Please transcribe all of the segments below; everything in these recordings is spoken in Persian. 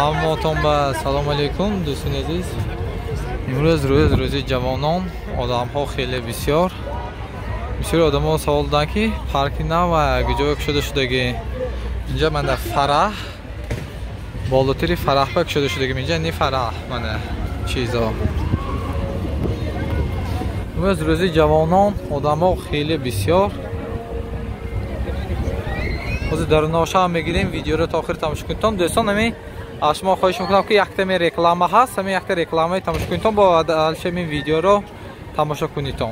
همتون با سلام علیکم دوستان عزیز. امروز روز جوانان آدم ها خیلی بسیار آدم ها سوال دارن که پارکی نو و کجا شده اینجا من در فرح بالاتری فرح پاک شده اینجا نی فرح من چیزا. امروز روز جوانان آدم ها خیلی بسیار باز در ناشا هم میگیریم ویدیو رو تا آخر تماشا کنید دوستان. همین از شما خواهش میکنم که یک تم رکلام هست، همین یک رکلام تماشا کنید با همین ویدیو رو تماشا کنید.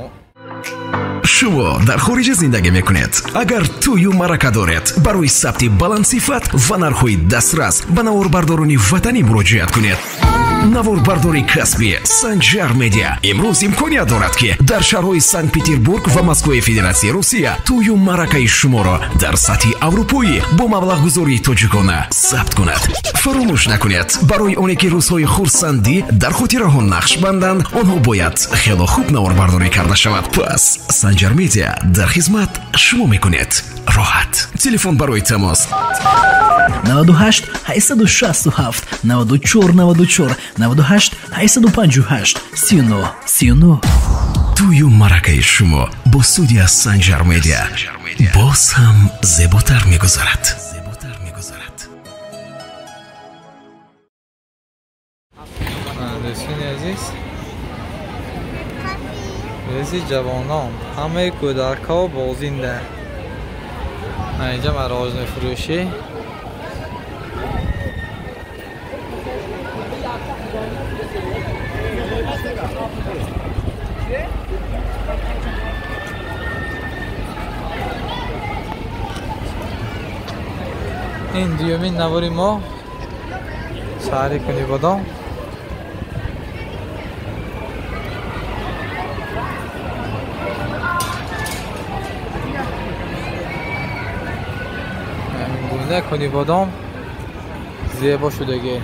شما در خارج زندگی میکنید؟ اگر تویو مرکه دارید برای ثبت بالانسیفت و نرخ‌های دسترس به نواربرداران وطنی مراجعت کنید. نواربرداری کسبی سنجر مدیا امروز امکانیت دارد که در شهرهای سنت پتربورگ و مسکو فدراسیون روسیه تویو مرکه شما را در سطح اروپایی با مبلغ گذاری تاجیکانه ثبت کند. فراموش نکنید برای اونی که روزهای خورسندی در خاطر آن نقش بندند آنها باید خیلی خوب نواربرداری کرده شود. پس سنجر مدیا در خدمت شما میکنید. راحت تلفن برای تماس 98 867 94 94 98 858 39 39. توی مرکه شما با سودی از سنجر مدیا باز هم زیباتر میگذارد. دوستان عزیز، روز جوانان همه کودک ها بازنده اینجا مراجع فروشی این دیومین نواری ما سعی کنی بادام کنی بادام زیبا شدگی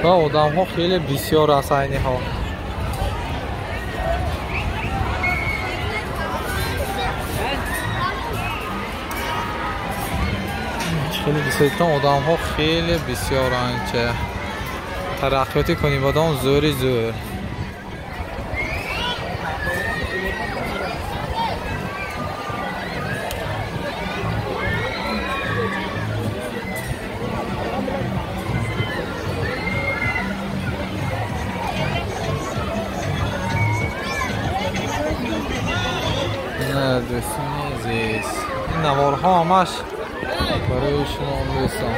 و آدم ها خیلی بسیار رسانی ها خیلی بسیار آدم ها خیلی بسیار انچه ترقیاتی کنی بادام زور دوستان عزیز این نوارها همش برای شما دوستان.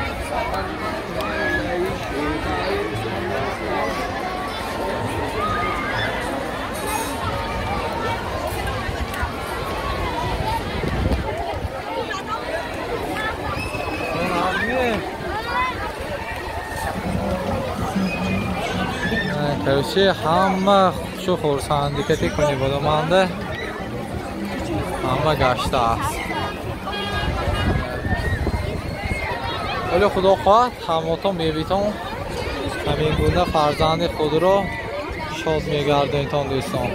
کروچه همه شو خورسندی کنی بادامنده همه گشته است. ولی خدا خواهد همتون بیبیتون همین گونه فرزند خود رو شاد میگردونیتون دوستان.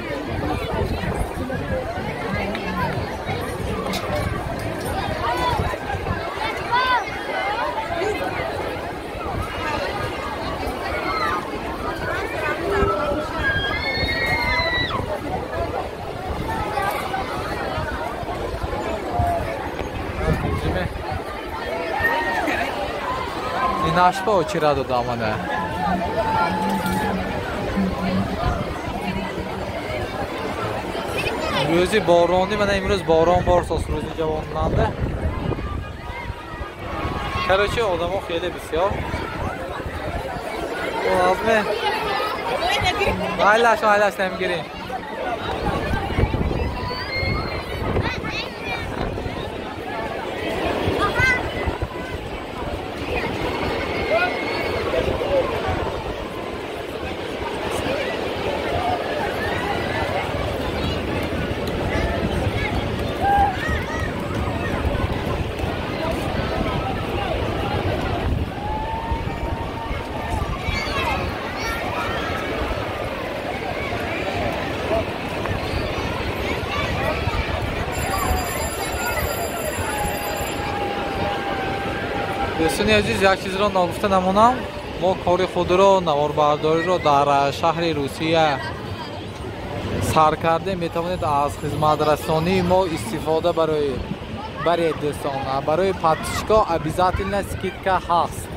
این اشبا چی را داده آمده روزی بارانی من امروز باران بارساس روزی جوان مانده کراچی آدم ها خیلی بسیار آزمه حیلش نمیگیریم دوستان عزیز یک چیز را نگفته نمونم ما کار خود را نواربرداری را در شهر روسیه سر کرده میتوانید از خدمت رسانی ما استفاده برای دوستان برای پاتشکا обязательно скидка هست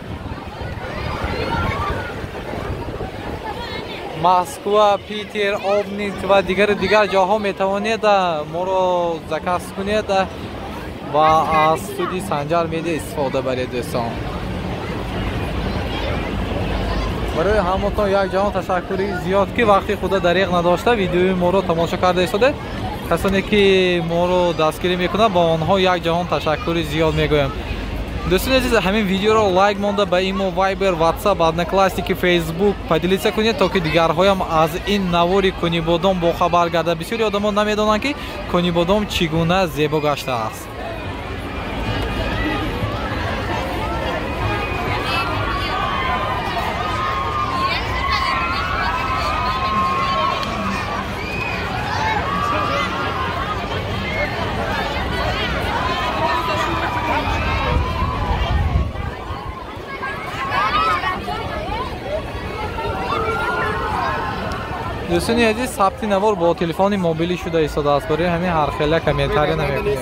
مسکو پیتر اوبنیت و دیگر جاها میتوانید ما را زکاس کنید و از سودی سنجر میده استفاده برای دوستان برای همتون یک جهان تشکری زیاد که وقتی خدا دریغ نداشته ویدیوی ما رو تماشا کرده ایستاده کسانی که ما رو دستگیری میکنه با آنها یک جهان تشکری زیاد میگویم دوستان عزیز همین ویدیو رو لایک مونده به ایمو وایبر واتساپ одноклассники فیسبوک поделиться کنید تا که دیگرها هم از این نواری کنی بادام با خبر گردند بسیاری آدما نمیدونن که کنی بادام چگونه زیبا گشته است دوستان عزیز ثبت نوار با تلفن موبیلی شده ایستاده است برای همین هر خیلی کمیتری نمیکنیم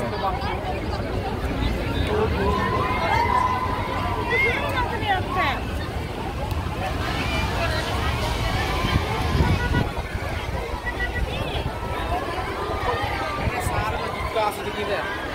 Graças a Deus.